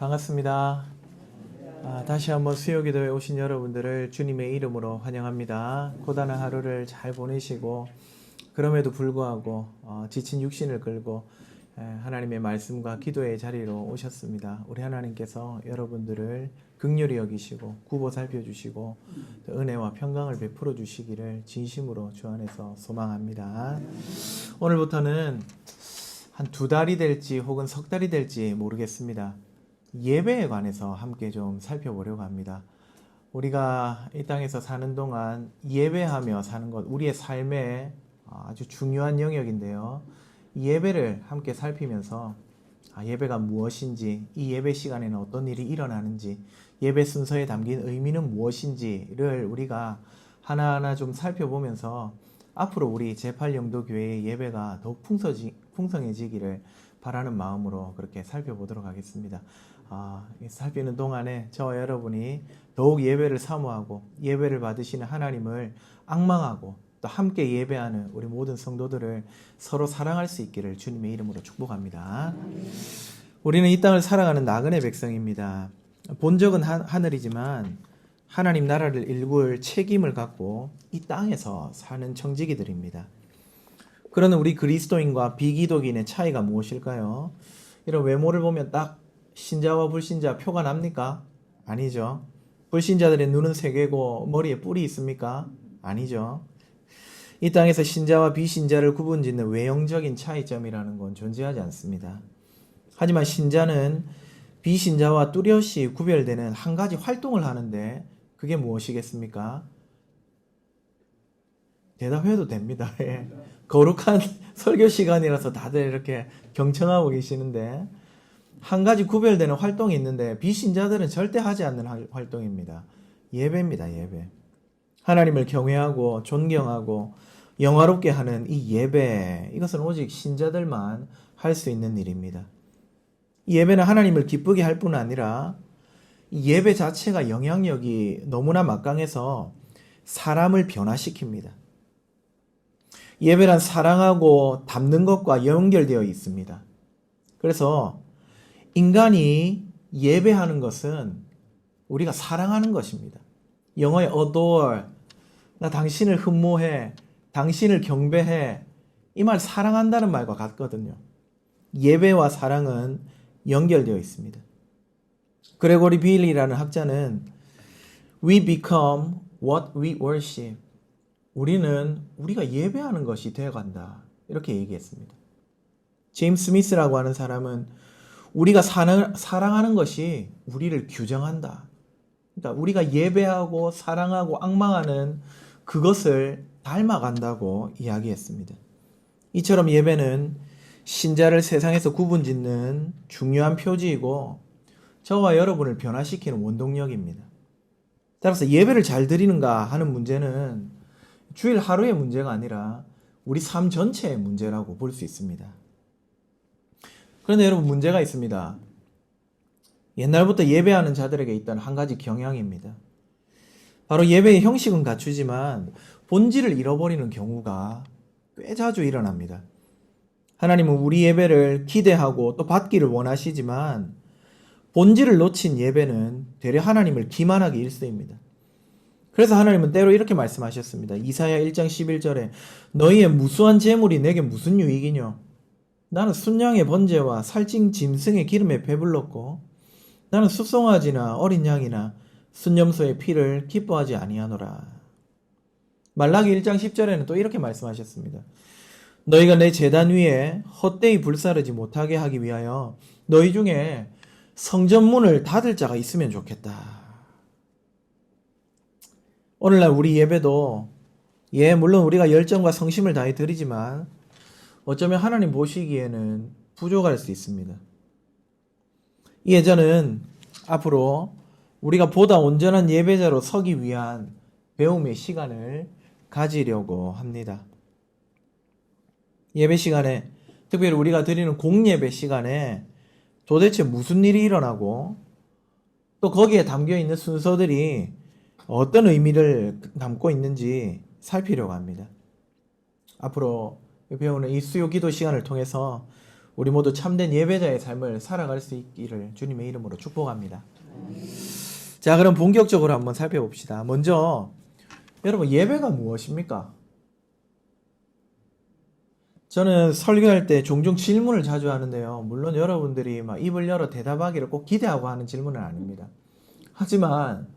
반갑습니다. 다시 한번 수요기도에 오신 여러분들을 주님의 이름으로 환영합니다. 고단한 하루를 잘 보내시고 그럼에도 불구하고 지친 육신을 끌고 하나님의 말씀과 기도의 자리로 오셨습니다. 우리 하나님께서 여러분들을 긍휼히 여기시고 구보 살펴주시고 은혜와 평강을 베풀어 주시기를 진심으로 주 안에서 소망합니다. 오늘부터는 한 2달이 될지 혹은 석 달이 될지 모르겠습니다. 예배에 관해서 함께 좀 살펴보려고 합니다. 우리가 이 땅에서 사는 동안 예배하며 사는 것, 우리의 삶의 아주 중요한 영역인데요. 예배를 함께 살피면서 예배가 무엇인지, 이 예배 시간에는 어떤 일이 일어나는지, 예배 순서에 담긴 의미는 무엇인지를 우리가 하나하나 좀 살펴보면서 앞으로 우리 제8영도교회의 예배가 더욱 풍성해지기를 바라는 마음으로 그렇게 살펴보도록 하겠습니다. 살피는 동안에 저와 여러분이 더욱 예배를 사모하고 예배를 받으시는 하나님을 앙망하고 또 함께 예배하는 우리 모든 성도들을 서로 사랑할 수 있기를 주님의 이름으로 축복합니다. 우리는 이 땅을 살아가는 나그네 백성입니다. 본적은 하늘이지만 하나님 나라를 일구을 책임을 갖고 이 땅에서 사는 청지기들입니다. 그러는 우리 그리스도인과 비기독인의 차이가 무엇일까요? 이런 외모를 보면 딱 신자와 불신자 표가 납니까? 아니죠. 불신자들의 눈은 세 개고 머리에 뿔이 있습니까? 아니죠. 이 땅에서 신자와 비신자를 구분짓는 외형적인 차이점이라는 건 존재하지 않습니다. 하지만 신자는 비신자와 뚜렷이 구별되는 한 가지 활동을 하는데 그게 무엇이겠습니까? 대답해도 됩니다. 거룩한 설교 시간이라서 다들 이렇게 경청하고 계시는데 한 가지 구별되는 활동이 있는데 비신자들은 절대 하지 않는 활동입니다. 예배입니다. 예배. 하나님을 경외하고 존경하고 영화롭게 하는 이 예배, 이것은 오직 신자들만 할 수 있는 일입니다. 이 예배는 하나님을 기쁘게 할 뿐 아니라 이 예배 자체가 영향력이 너무나 막강해서 사람을 변화시킵니다. 예배란 사랑하고 담는 것과 연결되어 있습니다. 그래서 인간이 예배하는 것은 우리가 사랑하는 것입니다. 영어의 adore, 나 당신을 흠모해, 당신을 경배해, 이 말 사랑한다는 말과 같거든요. 예배와 사랑은 연결되어 있습니다. 그레고리 빌리라는 학자는 We become what we worship. 우리는 우리가 예배하는 것이 되어간다. 이렇게 얘기했습니다. 제임스 스미스라고 하는 사람은 우리가 사랑하는 것이 우리를 규정한다. 그러니까 우리가 예배하고 사랑하고 앙망하는 그것을 닮아간다고 이야기했습니다. 이처럼 예배는 신자를 세상에서 구분짓는 중요한 표지이고 저와 여러분을 변화시키는 원동력입니다. 따라서 예배를 잘 드리는가 하는 문제는 주일 하루의 문제가 아니라 우리 삶 전체의 문제라고 볼 수 있습니다. 그런데 여러분, 문제가 있습니다. 옛날부터 예배하는 자들에게 있던 한 가지 경향입니다. 바로 예배의 형식은 갖추지만 본질을 잃어버리는 경우가 꽤 자주 일어납니다. 하나님은 우리 예배를 기대하고 또 받기를 원하시지만 본질을 놓친 예배는 되려 하나님을 기만하기 일쑤입니다. 그래서 하나님은 때로 이렇게 말씀하셨습니다. 이사야 1장 11절에 너희의 무수한 재물이 내게 무슨 유익이뇨? 나는 순양의 번제와 살찐 짐승의 기름에 배불렀고 나는 숫송아지나 어린 양이나 순염소의 피를 기뻐하지 아니하노라. 말라기 1장 10절에는 또 이렇게 말씀하셨습니다. 너희가 내 제단 위에 헛되이 불사르지 못하게 하기 위하여 너희 중에 성전문을 닫을 자가 있으면 좋겠다. 오늘날 우리 예배도 물론 우리가 열정과 성심을 다해 드리지만 어쩌면 하나님 보시기에는 부족할 수 있습니다. 이 예전은 앞으로 우리가 보다 온전한 예배자로 서기 위한 배움의 시간을 가지려고 합니다. 예배 시간에, 특별히 우리가 드리는 공예배 시간에 도대체 무슨 일이 일어나고 또 거기에 담겨있는 순서들이 어떤 의미를 담고 있는지 살피려고 합니다. 앞으로 배우는 이 수요 기도 시간을 통해서 우리 모두 참된 예배자의 삶을 살아갈 수 있기를 주님의 이름으로 축복합니다. 자, 그럼 본격적으로 한번 살펴봅시다. 먼저 여러분, 예배가 무엇입니까? 저는 설교할 때 종종 질문을 자주 하는데요. 물론 여러분들이 막 입을 열어 대답하기를 꼭 기대하고 하는 질문은 아닙니다. 하지만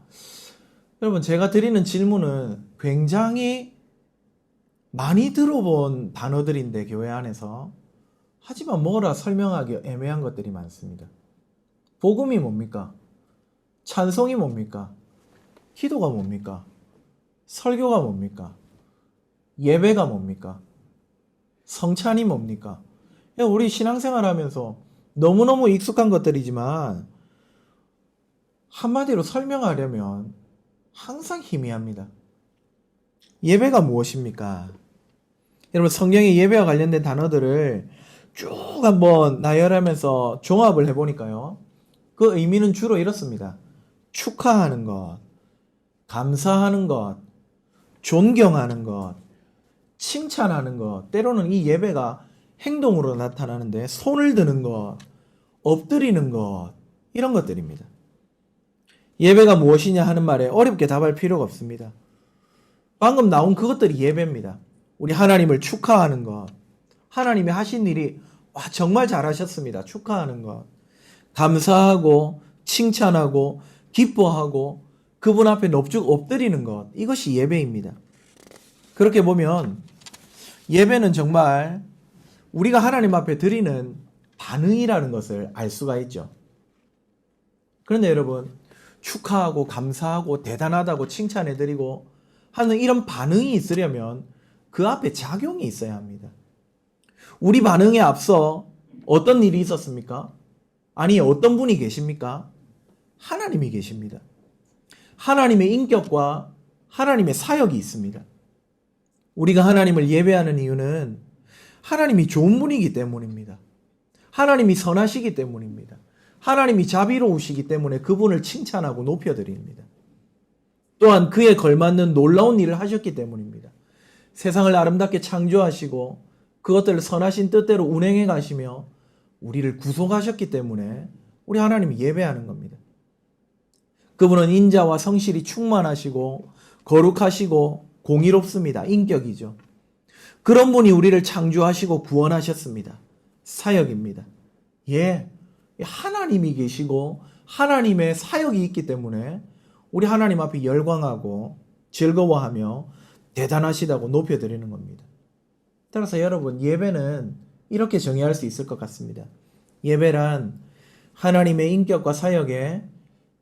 여러분, 제가 드리는 질문은 굉장히 많이 들어본 단어들인데 교회 안에서, 하지만 뭐라 설명하기 애매한 것들이 많습니다. 복음이 뭡니까? 찬송이 뭡니까? 기도가 뭡니까? 설교가 뭡니까? 예배가 뭡니까? 성찬이 뭡니까? 우리 신앙생활 하면서 너무너무 익숙한 것들이지만 한마디로 설명하려면 항상 희미합니다. 예배가 무엇입니까? 여러분, 성경의 예배와 관련된 단어들을 쭉 한번 나열하면서 종합을 해보니까요, 그 의미는 주로 이렇습니다. 축하하는 것, 감사하는 것, 존경하는 것, 칭찬하는 것, 때로는 이 예배가 행동으로 나타나는데 손을 드는 것, 엎드리는 것, 이런 것들입니다. 예배가 무엇이냐 하는 말에 어렵게 답할 필요가 없습니다. 방금 나온 그것들이 예배입니다. 우리 하나님을 축하하는 것, 하나님이 하신 일이 정말 잘하셨습니다. 축하하는 것, 감사하고 칭찬하고 기뻐하고 그분 앞에 넙죽 엎드리는 것, 이것이 예배입니다. 그렇게 보면 예배는 정말 우리가 하나님 앞에 드리는 반응이라는 것을 알 수가 있죠. 그런데 여러분, 축하하고 감사하고 대단하다고 칭찬해드리고 하는 이런 반응이 있으려면 그 앞에 작용이 있어야 합니다. 우리 반응에 앞서 어떤 일이 있었습니까? 아니, 어떤 분이 계십니까? 하나님이 계십니다. 하나님의 인격과 하나님의 사역이 있습니다. 우리가 하나님을 예배하는 이유는 하나님이 좋은 분이기 때문입니다. 하나님이 선하시기 때문입니다. 하나님이 자비로우시기 때문에 그분을 칭찬하고 높여드립니다. 또한 그에 걸맞는 놀라운 일을 하셨기 때문입니다. 세상을 아름답게 창조하시고 그것들을 선하신 뜻대로 운행해 가시며 우리를 구속하셨기 때문에 우리 하나님이 예배하는 겁니다. 그분은 인자와 성실이 충만하시고 거룩하시고 공의롭습니다. 인격이죠. 그런 분이 우리를 창조하시고 구원하셨습니다. 사역입니다. 하나님이 계시고 하나님의 사역이 있기 때문에 우리 하나님 앞에 열광하고 즐거워하며 대단하시다고 높여드리는 겁니다. 따라서 여러분, 예배는 이렇게 정의할 수 있을 것 같습니다. 예배란 하나님의 인격과 사역에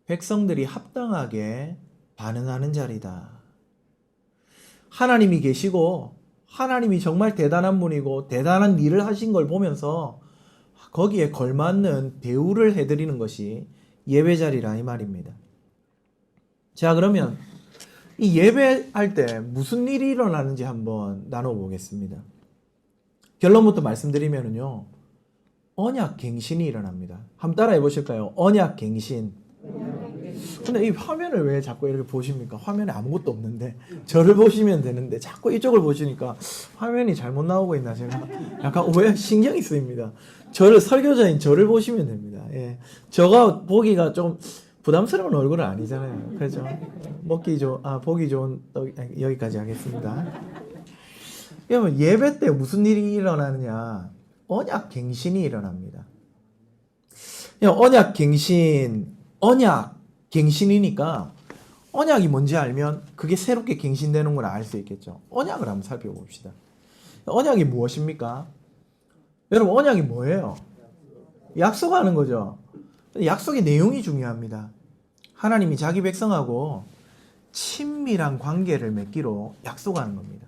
백성들이 합당하게 반응하는 자리다. 하나님이 계시고 하나님이 정말 대단한 분이고 대단한 일을 하신 걸 보면서 거기에 걸맞는 대우를 해드리는 것이 예배 자리라 이 말입니다. 자, 그러면 이 예배할 때 무슨 일이 일어나는지 한번 나눠보겠습니다. 결론부터 말씀드리면요, 언약갱신이 일어납니다. 한번 따라해 보실까요? 언약갱신. 근데 이 화면을 왜 자꾸 이렇게 보십니까? 화면에 아무것도 없는데 저를 보시면 되는데 자꾸 이쪽을 보시니까 화면이 잘못 나오고 있나 제가 약간 오해 신경이 쓰입니다. 설교자인 저를 보시면 됩니다. 저가 보기가 좀 부담스러운 얼굴은 아니잖아요. 그렇죠? 보기 좋은 여기까지 하겠습니다. 그러면 예배 때 무슨 일이 일어나느냐? 언약갱신이 일어납니다. 언약갱신이니까 언약이 뭔지 알면 그게 새롭게 갱신되는 걸 알 수 있겠죠. 언약을 한번 살펴봅시다. 언약이 무엇입니까? 여러분, 언약이 뭐예요? 약속하는 거죠. 약속의 내용이 중요합니다. 하나님이 자기 백성하고 친밀한 관계를 맺기로 약속하는 겁니다.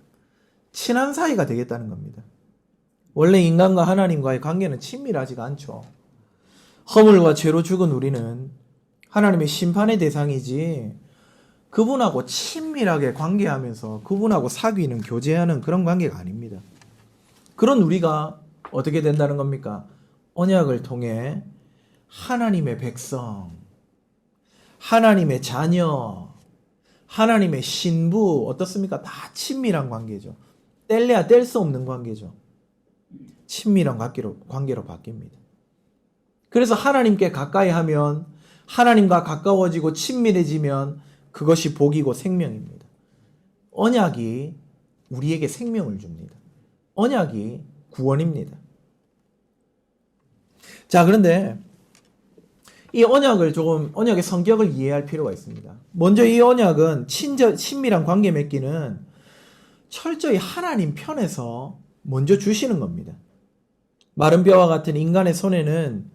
친한 사이가 되겠다는 겁니다. 원래 인간과 하나님과의 관계는 친밀하지가 않죠. 허물과 죄로 죽은 우리는 하나님의 심판의 대상이지 그분하고 친밀하게 관계하면서 그분하고 사귀는, 교제하는 그런 관계가 아닙니다. 그런 우리가 어떻게 된다는 겁니까? 언약을 통해 하나님의 백성, 하나님의 자녀, 하나님의 신부, 어떻습니까? 다 친밀한 관계죠. 뗄래야 뗄 수 없는 관계죠. 친밀한 관계로 바뀝니다. 그래서 하나님께 가까이 하면, 하나님과 가까워지고 친밀해지면 그것이 복이고 생명입니다. 언약이 우리에게 생명을 줍니다. 언약이 구원입니다. 자, 그런데 이 언약의 성격을 이해할 필요가 있습니다. 먼저 이 언약은 친밀한 관계 맺기는 철저히 하나님 편에서 먼저 주시는 겁니다. 마른 뼈와 같은 인간의 손에는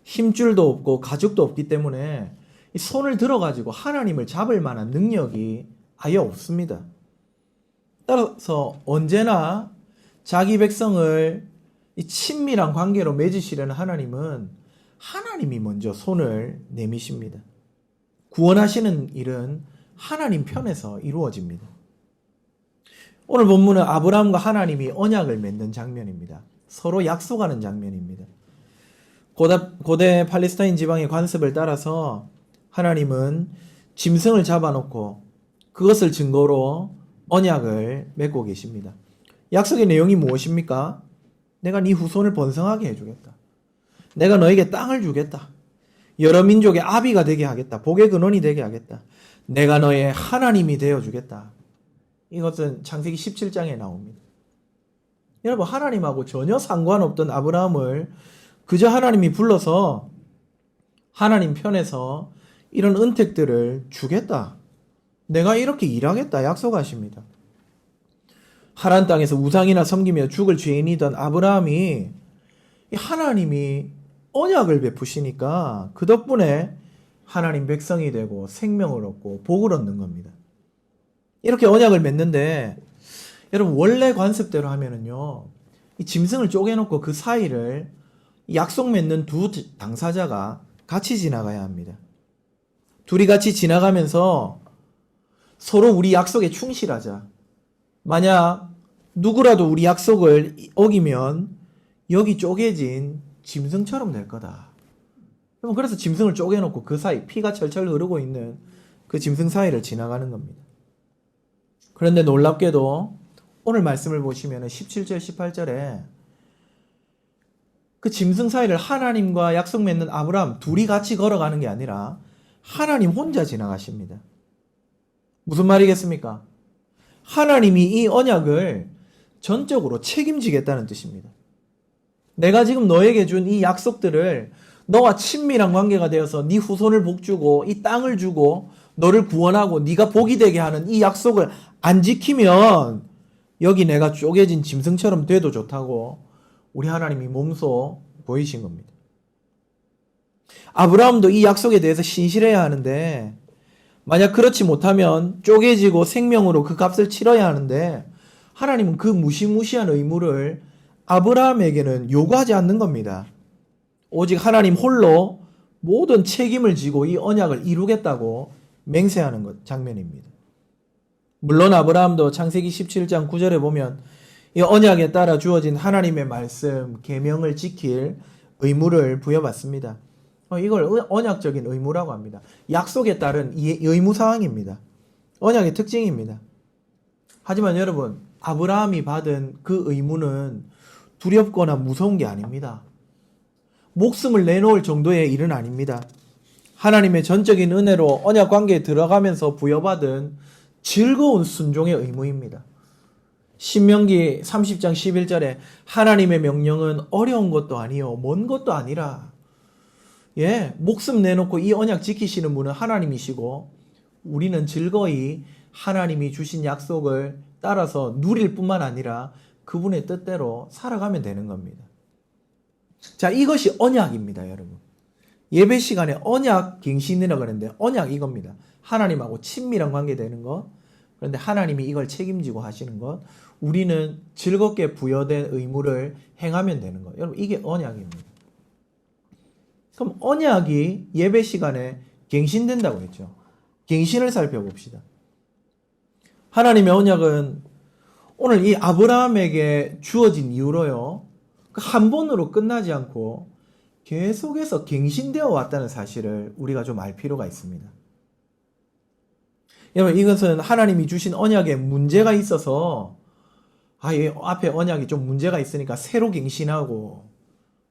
힘줄도 없고 가죽도 없기 때문에 이 손을 들어가지고 하나님을 잡을 만한 능력이 아예 없습니다. 따라서 언제나 자기 백성을 이 친밀한 관계로 맺으시려는 하나님은 하나님이 먼저 손을 내미십니다. 구원하시는 일은 하나님 편에서 이루어집니다. 오늘 본문은 아브라함과 하나님이 언약을 맺는 장면입니다. 서로 약속하는 장면입니다. 고대 팔레스타인 지방의 관습을 따라서 하나님은 짐승을 잡아놓고 그것을 증거로 언약을 맺고 계십니다. 약속의 내용이 무엇입니까? 내가 네 후손을 번성하게 해주겠다. 내가 너에게 땅을 주겠다. 여러 민족의 아비가 되게 하겠다. 복의 근원이 되게 하겠다. 내가 너의 하나님이 되어주겠다. 이것은 창세기 17장에 나옵니다. 여러분, 하나님하고 전혀 상관없던 아브라함을 그저 하나님이 불러서 하나님 편에서 이런 은택들을 주겠다. 내가 이렇게 일하겠다 약속하십니다. 하란 땅에서 우상이나 섬기며 죽을 죄인이던 아브라함이 하나님이 언약을 베푸시니까 그 덕분에 하나님 백성이 되고 생명을 얻고 복을 얻는 겁니다. 이렇게 언약을 맺는데 여러분, 원래 관습대로 하면은요, 이 짐승을 쪼개놓고 그 사이를 약속 맺는 두 당사자가 같이 지나가야 합니다. 둘이 같이 지나가면서 서로 우리 약속에 충실하자. 만약 누구라도 우리 약속을 어기면 여기 쪼개진 짐승처럼 될 거다. 그래서 짐승을 쪼개놓고 그 사이, 피가 철철 흐르고 있는 그 짐승 사이를 지나가는 겁니다. 그런데 놀랍게도 오늘 말씀을 보시면 17절, 18절에 그 짐승 사이를 하나님과 약속 맺는 아브라함 둘이 같이 걸어가는 게 아니라 하나님 혼자 지나가십니다. 무슨 말이겠습니까? 하나님이 이 언약을 전적으로 책임지겠다는 뜻입니다. 내가 지금 너에게 준 이 약속들을 너와 친밀한 관계가 되어서 네 후손을 복주고 이 땅을 주고 너를 구원하고 네가 복이 되게 하는 이 약속을 안 지키면 여기 내가 쪼개진 짐승처럼 돼도 좋다고 우리 하나님이 몸소 보이신 겁니다. 아브라함도 이 약속에 대해서 신실해야 하는데 만약 그렇지 못하면 쪼개지고 생명으로 그 값을 치러야 하는데 하나님은 그 무시무시한 의무를 아브라함에게는 요구하지 않는 겁니다. 오직 하나님 홀로 모든 책임을 지고 이 언약을 이루겠다고 맹세하는 장면입니다. 물론 아브라함도 창세기 17장 9절에 보면 이 언약에 따라 주어진 하나님의 말씀, 계명을 지킬 의무를 부여받습니다. 이걸 언약적인 의무라고 합니다. 약속에 따른 의무사항입니다. 언약의 특징입니다. 하지만 여러분, 아브라함이 받은 그 의무는 두렵거나 무서운 게 아닙니다. 목숨을 내놓을 정도의 일은 아닙니다. 하나님의 전적인 은혜로 언약 관계에 들어가면서 부여받은 즐거운 순종의 의무입니다. 신명기 30장 11절에 하나님의 명령은 어려운 것도 아니요 먼 것도 아니라, 목숨 내놓고 이 언약 지키시는 분은 하나님이시고 우리는 즐거이 하나님이 주신 약속을 따라서 누릴 뿐만 아니라 그분의 뜻대로 살아가면 되는 겁니다. 자, 이것이 언약입니다, 여러분. 예배 시간에 언약 갱신이라고 하는데 언약 이겁니다. 하나님하고 친밀한 관계 되는 것. 그런데 하나님이 이걸 책임지고 하시는 것. 우리는 즐겁게 부여된 의무를 행하면 되는 것. 여러분, 이게 언약입니다. 그럼 언약이 예배 시간에 갱신된다고 했죠. 갱신을 살펴봅시다. 하나님의 언약은 오늘 이 아브라함에게 주어진 이후로요, 한 번으로 끝나지 않고 계속해서 갱신되어 왔다는 사실을 우리가 좀 알 필요가 있습니다. 여러분, 이것은 하나님이 주신 언약에 문제가 있어서 이 앞에 언약이 좀 문제가 있으니까 새로 갱신하고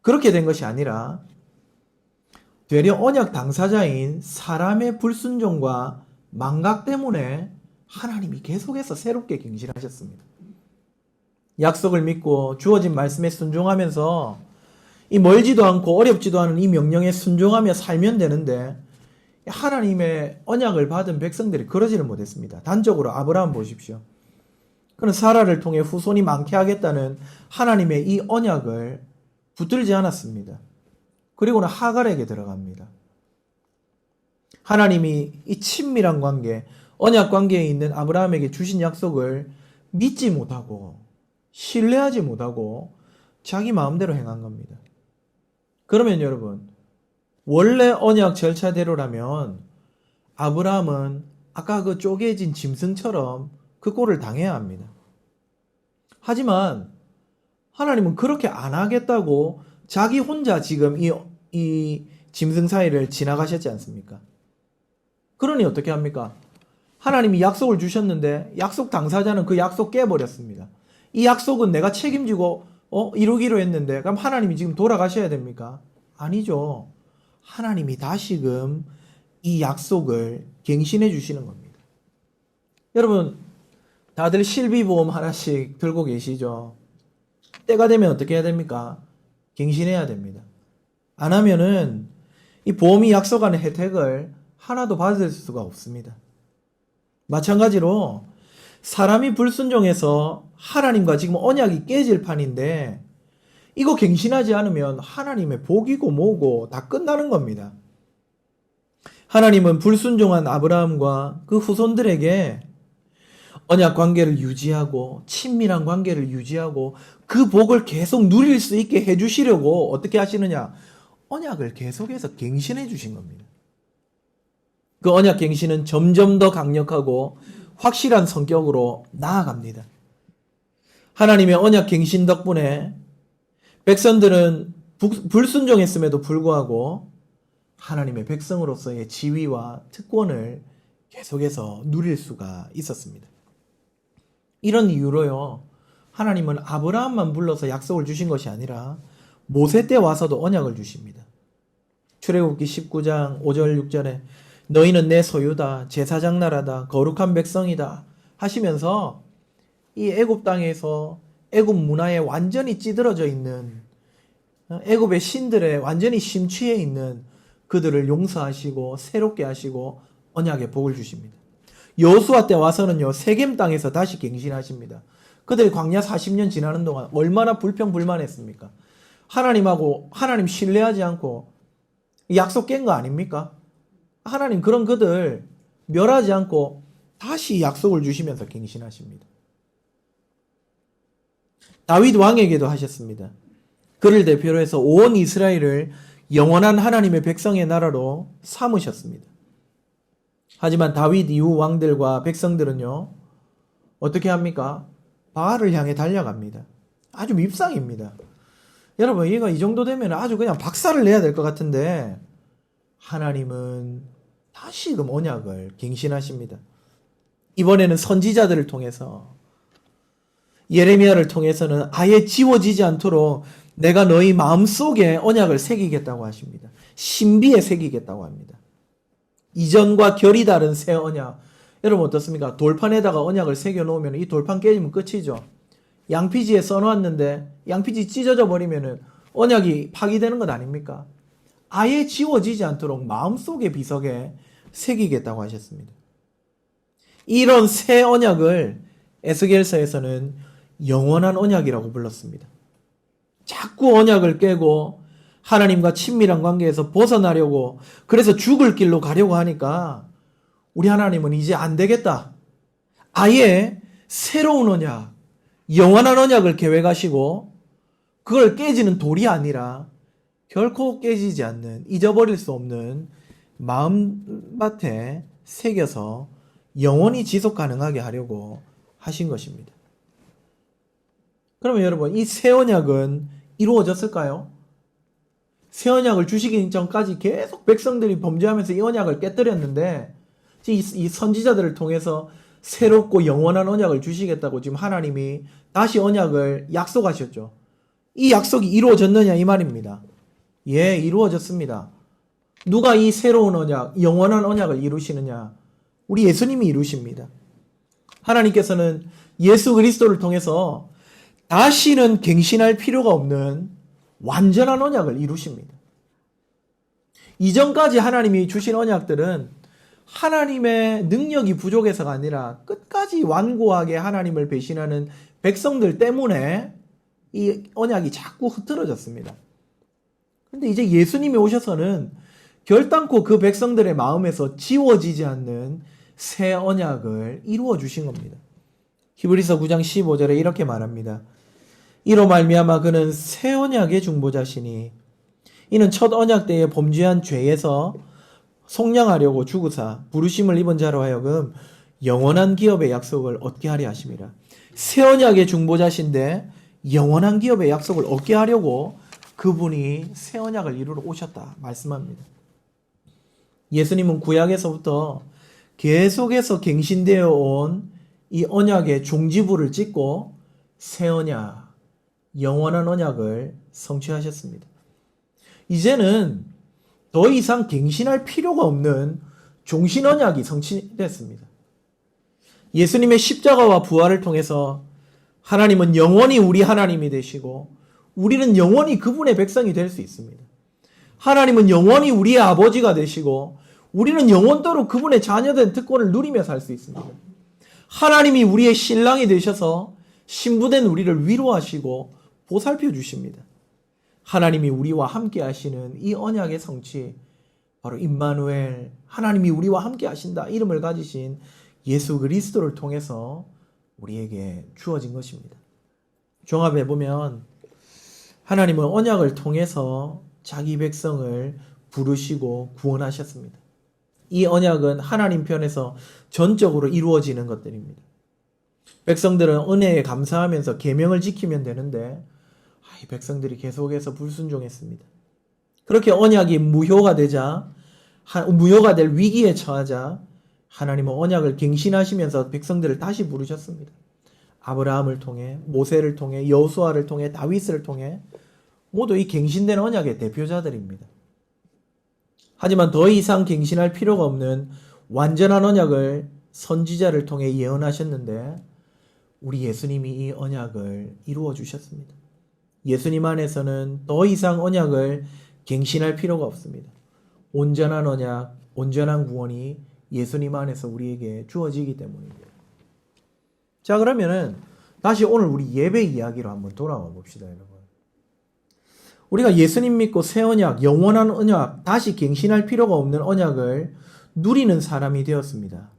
그렇게 된 것이 아니라 되려 언약 당사자인 사람의 불순종과 망각 때문에 하나님이 계속해서 새롭게 갱신하셨습니다. 약속을 믿고 주어진 말씀에 순종하면서 이 멀지도 않고 어렵지도 않은 이 명령에 순종하며 살면 되는데 하나님의 언약을 받은 백성들이 그러지를 못했습니다. 단적으로 아브라함 보십시오. 그는 사라를 통해 후손이 많게 하겠다는 하나님의 이 언약을 붙들지 않았습니다. 그리고는 하갈에게 들어갑니다. 하나님이 이 친밀한 관계, 언약 관계에 있는 아브라함에게 주신 약속을 믿지 못하고 신뢰하지 못하고 자기 마음대로 행한 겁니다. 그러면 여러분, 원래 언약 절차대로라면 아브라함은 아까 그 쪼개진 짐승처럼 그 꼴을 당해야 합니다. 하지만 하나님은 그렇게 안 하겠다고 자기 혼자 지금 이 짐승 사이를 지나가셨지 않습니까? 그러니 어떻게 합니까? 하나님이 약속을 주셨는데 약속 당사자는 그 약속 깨버렸습니다. 이 약속은 내가 책임지고 이루기로 했는데 그럼 하나님이 지금 돌아가셔야 됩니까? 아니죠. 하나님이 다시금 이 약속을 갱신해 주시는 겁니다. 여러분, 다들 실비보험 하나씩 들고 계시죠? 때가 되면 어떻게 해야 됩니까? 갱신해야 됩니다. 안 하면은 이 보험이 약속하는 혜택을 하나도 받을 수가 없습니다. 마찬가지로 사람이 불순종해서 하나님과 지금 언약이 깨질 판인데 이거 갱신하지 않으면 하나님의 복이고 뭐고 다 끝나는 겁니다. 하나님은 불순종한 아브라함과 그 후손들에게 언약 관계를 유지하고 친밀한 관계를 유지하고 그 복을 계속 누릴 수 있게 해주시려고 어떻게 하시느냐? 언약을 계속해서 갱신해 주신 겁니다. 그 언약 갱신은 점점 더 강력하고 확실한 성격으로 나아갑니다. 하나님의 언약 갱신 덕분에 백성들은 불순종했음에도 불구하고 하나님의 백성으로서의 지위와 특권을 계속해서 누릴 수가 있었습니다. 이런 이유로요, 하나님은 아브라함만 불러서 약속을 주신 것이 아니라 모세 때 와서도 언약을 주십니다. 출애굽기 19장 5절 6절에 너희는 내 소유다, 제사장 나라다, 거룩한 백성이다 하시면서 이 애굽 땅에서 애굽 문화에 완전히 찌들어져 있는 애굽의 신들에 완전히 심취해 있는 그들을 용서하시고 새롭게 하시고 언약의 복을 주십니다. 여호수아 때 와서는요, 세겜 땅에서 다시 갱신하십니다. 그들이 광야 40년 지나는 동안 얼마나 불평불만했습니까? 하나님 신뢰하지 않고 약속 깬 거 아닙니까? 하나님 그런 그들 멸하지 않고 다시 약속을 주시면서 갱신하십니다. 다윗 왕에게도 하셨습니다. 그를 대표로 해서 온 이스라엘을 영원한 하나님의 백성의 나라로 삼으셨습니다. 하지만 다윗 이후 왕들과 백성들은요, 어떻게 합니까? 바알을 향해 달려갑니다. 아주 밉상입니다. 여러분, 얘가 이 정도 되면 아주 그냥 박살을 내야 될 것 같은데 하나님은 다시금 언약을 갱신하십니다. 이번에는 선지자들을 통해서, 예레미야를 통해서는 아예 지워지지 않도록 내가 너희 마음속에 언약을 새기겠다고 하십니다. 신비에 새기겠다고 합니다. 이전과 결이 다른 새 언약. 여러분 어떻습니까? 돌판에다가 언약을 새겨 놓으면 이 돌판 깨지면 끝이죠. 양피지에 써놓았는데 양피지 찢어져 버리면은 언약이 파기되는 것 아닙니까? 아예 지워지지 않도록 마음속의 비석에 새기겠다고 하셨습니다. 이런 새 언약을 에스겔서에서는 영원한 언약이라고 불렀습니다. 자꾸 언약을 깨고 하나님과 친밀한 관계에서 벗어나려고, 그래서 죽을 길로 가려고 하니까 우리 하나님은 이제 안 되겠다. 아예 새로운 언약, 영원한 언약을 계획하시고 그걸 깨지는 돌이 아니라 결코 깨지지 않는, 잊어버릴 수 없는 마음밭에 새겨서 영원히 지속 가능하게 하려고 하신 것입니다. 그러면 여러분, 이 새 언약은 이루어졌을까요? 새 언약을 주시기 전까지 계속 백성들이 범죄하면서 이 언약을 깨뜨렸는데 이 선지자들을 통해서 새롭고 영원한 언약을 주시겠다고 지금 하나님이 다시 언약을 약속하셨죠. 이 약속이 이루어졌느냐 이 말입니다. 예, 이루어졌습니다. 누가 이 새로운 언약, 영원한 언약을 이루시느냐? 우리 예수님이 이루십니다. 하나님께서는 예수 그리스도를 통해서 다시는 갱신할 필요가 없는 완전한 언약을 이루십니다. 이전까지 하나님이 주신 언약들은 하나님의 능력이 부족해서가 아니라 끝까지 완고하게 하나님을 배신하는 백성들 때문에 이 언약이 자꾸 흐트러졌습니다. 그런데 이제 예수님이 오셔서는 결단코 그 백성들의 마음에서 지워지지 않는 새 언약을 이루어 주신 겁니다. 히브리서 9장 15절에 이렇게 말합니다. 이로 말미암아 그는 새 언약의 중보자시니 이는 첫 언약 때에 범죄한 죄에서 속량하려고 죽으사 부르심을 입은 자로 하여금 영원한 기업의 약속을 얻게 하려 하심이라. 새 언약의 중보자신데 영원한 기업의 약속을 얻게 하려고 그분이 새 언약을 이루러 오셨다 말씀합니다. 예수님은 구약에서부터 계속해서 갱신되어 온 이 언약의 종지부를 찍고 새 언약, 영원한 언약을 성취하셨습니다. 이제는 더 이상 갱신할 필요가 없는 종신 언약이 성취됐습니다. 예수님의 십자가와 부활을 통해서 하나님은 영원히 우리 하나님이 되시고 우리는 영원히 그분의 백성이 될 수 있습니다. 하나님은 영원히 우리의 아버지가 되시고 우리는 영원토록 그분의 자녀된 특권을 누리며 살 수 있습니다. 하나님이 우리의 신랑이 되셔서 신부된 우리를 위로하시고 보살펴 주십니다. 하나님이 우리와 함께 하시는 이 언약의 성취, 바로 임마누엘, 하나님이 우리와 함께 하신다 이름을 가지신 예수 그리스도를 통해서 우리에게 주어진 것입니다. 종합해 보면 하나님은 언약을 통해서 자기 백성을 부르시고 구원하셨습니다. 이 언약은 하나님 편에서 전적으로 이루어지는 것들입니다. 백성들은 은혜에 감사하면서 계명을 지키면 되는데 이 백성들이 계속해서 불순종했습니다. 그렇게 언약이 무효가 되자, 무효가 될 위기에 처하자 하나님은 언약을 갱신하시면서 백성들을 다시 부르셨습니다. 아브라함을 통해, 모세를 통해, 여호수아를 통해, 다윗을 통해 모두 이 갱신된 언약의 대표자들입니다. 하지만 더 이상 갱신할 필요가 없는 완전한 언약을 선지자를 통해 예언하셨는데 우리 예수님이 이 언약을 이루어 주셨습니다. 예수님 안에서는 더 이상 언약을 갱신할 필요가 없습니다. 온전한 언약, 온전한 구원이 예수님 안에서 우리에게 주어지기 때문입니다. 자, 그러면은 다시 오늘 우리 예배 이야기로 한번 돌아와 봅시다, 여러분. 우리가 예수님 믿고 새 언약, 영원한 언약, 다시 갱신할 필요가 없는 언약을 누리는 사람이 되었습니다.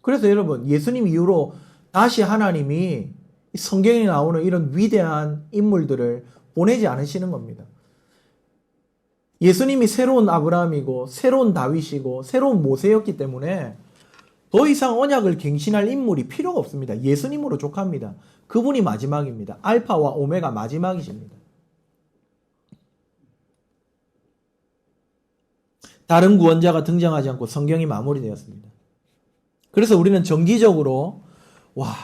그래서 여러분, 예수님 이후로 다시 하나님이 성경에 나오는 이런 위대한 인물들을 보내지 않으시는 겁니다. 예수님이 새로운 아브라함이고 새로운 다윗이고 새로운 모세였기 때문에 더 이상 언약을 갱신할 인물이 필요가 없습니다. 예수님으로 족합니다. 그분이 마지막입니다. 알파와 오메가 마지막이십니다. 다른 구원자가 등장하지 않고 성경이 마무리되었습니다. 그래서 우리는 정기적으로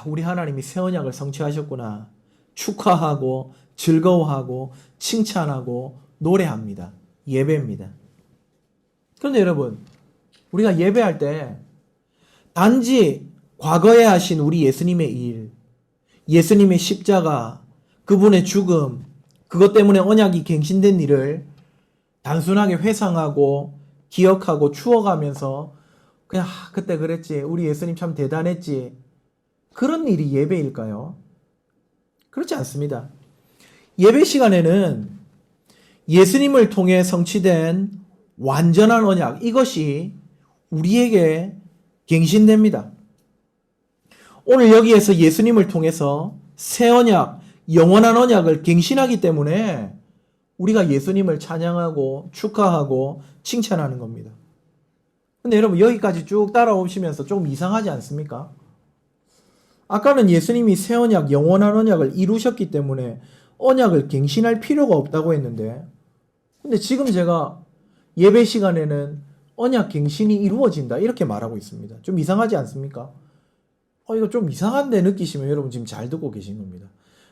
우리 하나님이 새 언약을 성취하셨구나 축하하고 즐거워하고 칭찬하고 노래합니다. 예배입니다. 그런데 여러분, 우리가 예배할 때 단지 과거에 하신 우리 예수님의 일, 예수님의 십자가, 그분의 죽음, 그것 때문에 언약이 갱신된 일을 단순하게 회상하고 기억하고 추억하면서 그냥 그때 그랬지, 우리 예수님 참 대단했지, 그런 일이 예배일까요? 그렇지 않습니다. 예배 시간에는 예수님을 통해 성취된 완전한 언약, 이것이 우리에게 갱신됩니다. 오늘 여기에서 예수님을 통해서 새 언약, 영원한 언약을 갱신하기 때문에 우리가 예수님을 찬양하고 축하하고 칭찬하는 겁니다. 근데 여러분, 여기까지 쭉 따라오시면서 조금 이상하지 않습니까? 아까는 예수님이 새 언약, 영원한 언약을 이루셨기 때문에 언약을 갱신할 필요가 없다고 했는데, 근데 지금 제가 예배 시간에는 언약 갱신이 이루어진다 이렇게 말하고 있습니다. 좀 이상하지 않습니까? 이거 좀 이상한데 느끼시면 여러분 지금 잘 듣고 계신 겁니다.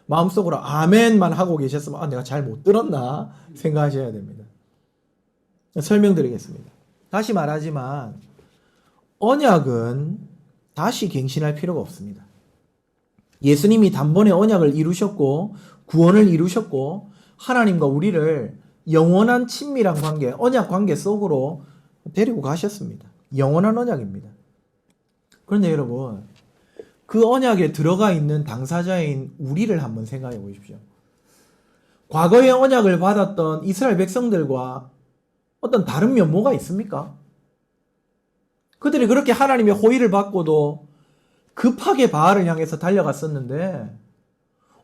마음속으로 아멘만 하고 계셨으면 내가 잘 못 들었나 생각하셔야 됩니다. 설명드리겠습니다. 다시 말하지만 언약은 다시 갱신할 필요가 없습니다. 예수님이 단번에 언약을 이루셨고 구원을 이루셨고 하나님과 우리를 영원한 친밀한 관계, 언약 관계 속으로 데리고 가셨습니다. 영원한 언약입니다. 그런데 여러분, 그 언약에 들어가 있는 당사자인 우리를 한번 생각해 보십시오. 과거의 언약을 받았던 이스라엘 백성들과 어떤 다른 면모가 있습니까? 그들이 그렇게 하나님의 호의를 받고도 급하게 바알을 향해서 달려갔었는데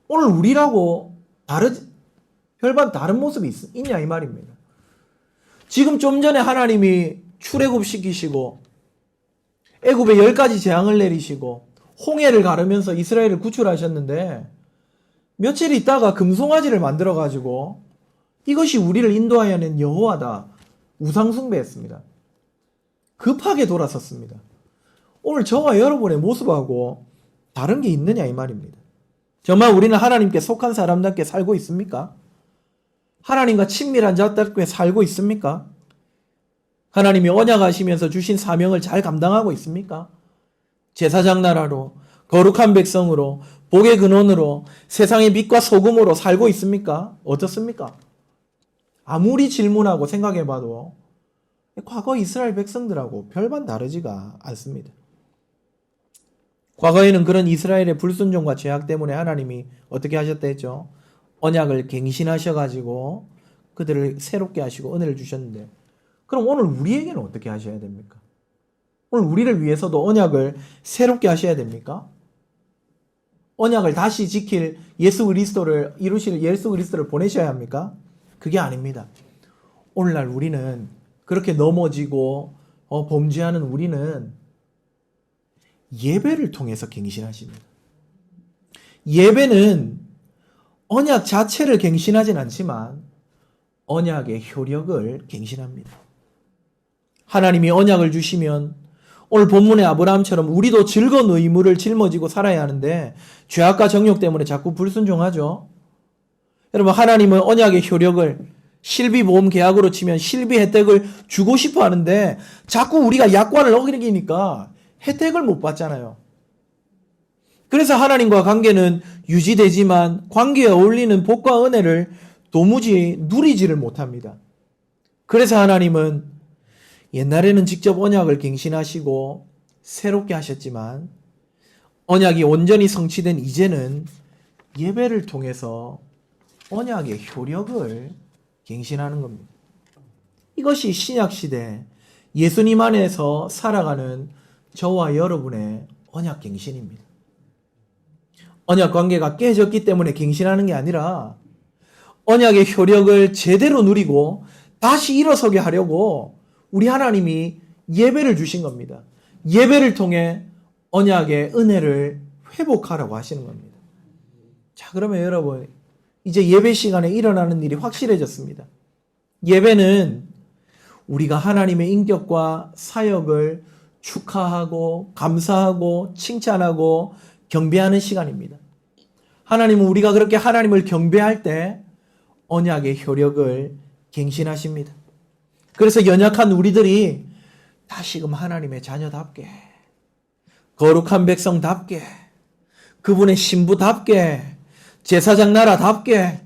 오늘 우리라고 별반 다른 모습이 있냐 이 말입니다. 지금 좀 전에 하나님이 출애굽시키시고 애굽에 10가지 재앙을 내리시고 홍해를 가르면서 이스라엘을 구출하셨는데 며칠 있다가 금송아지를 만들어가지고 이것이 우리를 인도하여낸 여호와다 우상숭배했습니다. 급하게 돌아섰습니다. 오늘 저와 여러분의 모습하고 다른 게 있느냐 이 말입니다. 정말 우리는 하나님께 속한 사람답게 살고 있습니까? 하나님과 친밀한 자답게 살고 있습니까? 하나님이 언약하시면서 주신 사명을 잘 감당하고 있습니까? 제사장 나라로 거룩한 백성으로 복의 근원으로 세상의 빛과 소금으로 살고 있습니까? 어떻습니까? 아무리 질문하고 생각해봐도 과거 이스라엘 백성들하고 별반 다르지가 않습니다. 과거에는 그런 이스라엘의 불순종과 죄악 때문에 하나님이 어떻게 하셨다 했죠? 언약을 갱신하셔가지고 그들을 새롭게 하시고 은혜를 주셨는데 그럼 오늘 우리에게는 어떻게 하셔야 됩니까? 오늘 우리를 위해서도 언약을 새롭게 하셔야 됩니까? 언약을 다시 지킬 예수 그리스도를 이루실 예수 그리스도를 보내셔야 합니까? 그게 아닙니다. 오늘날 우리는 그렇게 넘어지고 범죄하는 우리는 예배를 통해서 갱신하십니다. 예배는 언약 자체를 갱신하진 않지만 언약의 효력을 갱신합니다. 하나님이 언약을 주시면 오늘 본문의 아브라함처럼 우리도 즐거운 의무를 짊어지고 살아야 하는데 죄악과 정욕 때문에 자꾸 불순종하죠. 여러분, 하나님은 언약의 효력을 실비보험 계약으로 치면 실비 혜택을 주고 싶어 하는데 자꾸 우리가 약관을 어기니까 혜택을 못 받잖아요. 그래서 하나님과 관계는 유지되지만 관계에 어울리는 복과 은혜를 도무지 누리지를 못합니다. 그래서 하나님은 옛날에는 직접 언약을 갱신하시고 새롭게 하셨지만 언약이 온전히 성취된 이제는 예배를 통해서 언약의 효력을 갱신하는 겁니다. 이것이 신약시대 예수님 안에서 살아가는 저와 여러분의 언약 갱신입니다. 언약 관계가 깨졌기 때문에 갱신하는 게 아니라 언약의 효력을 제대로 누리고 다시 일어서게 하려고 우리 하나님이 예배를 주신 겁니다. 예배를 통해 언약의 은혜를 회복하라고 하시는 겁니다. 자, 그러면 여러분, 이제 예배 시간에 일어나는 일이 확실해졌습니다. 예배는 우리가 하나님의 인격과 사역을 축하하고 감사하고 칭찬하고 경배하는 시간입니다. 하나님은 우리가 그렇게 하나님을 경배할 때 언약의 효력을 갱신하십니다. 그래서 연약한 우리들이 다시금 하나님의 자녀답게, 거룩한 백성답게, 그분의 신부답게, 제사장 나라답게,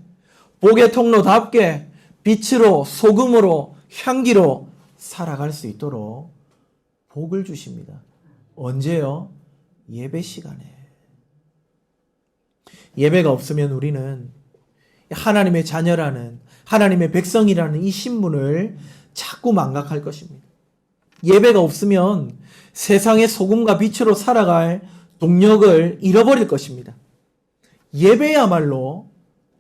복의 통로답게, 빛으로 소금으로 향기로 살아갈 수 있도록 복을 주십니다. 언제요? 예배 시간에. 예배가 없으면 우리는 하나님의 자녀라는, 하나님의 백성이라는 이 신분을 자꾸 망각할 것입니다. 예배가 없으면 세상의 소금과 빛으로 살아갈 동력을 잃어버릴 것입니다. 예배야말로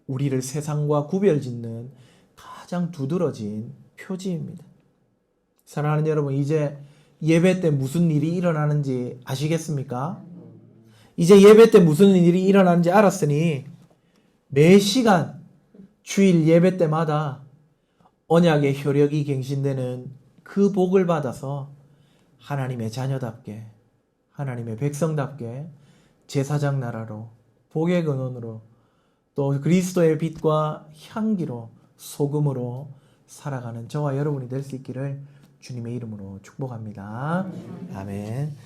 우리를 세상과 구별짓는 가장 두드러진 표지입니다. 사랑하는 여러분, 이제 예배 때 무슨 일이 일어나는지 아시겠습니까? 이제 예배 때 무슨 일이 일어나는지 알았으니 매 시간 주일 예배 때마다 언약의 효력이 갱신되는 그 복을 받아서 하나님의 자녀답게, 하나님의 백성답게 제사장 나라로 복의 근원으로 또 그리스도의 빛과 향기로 소금으로 살아가는 저와 여러분이 될 수 있기를 주님의 이름으로 축복합니다. 아멘.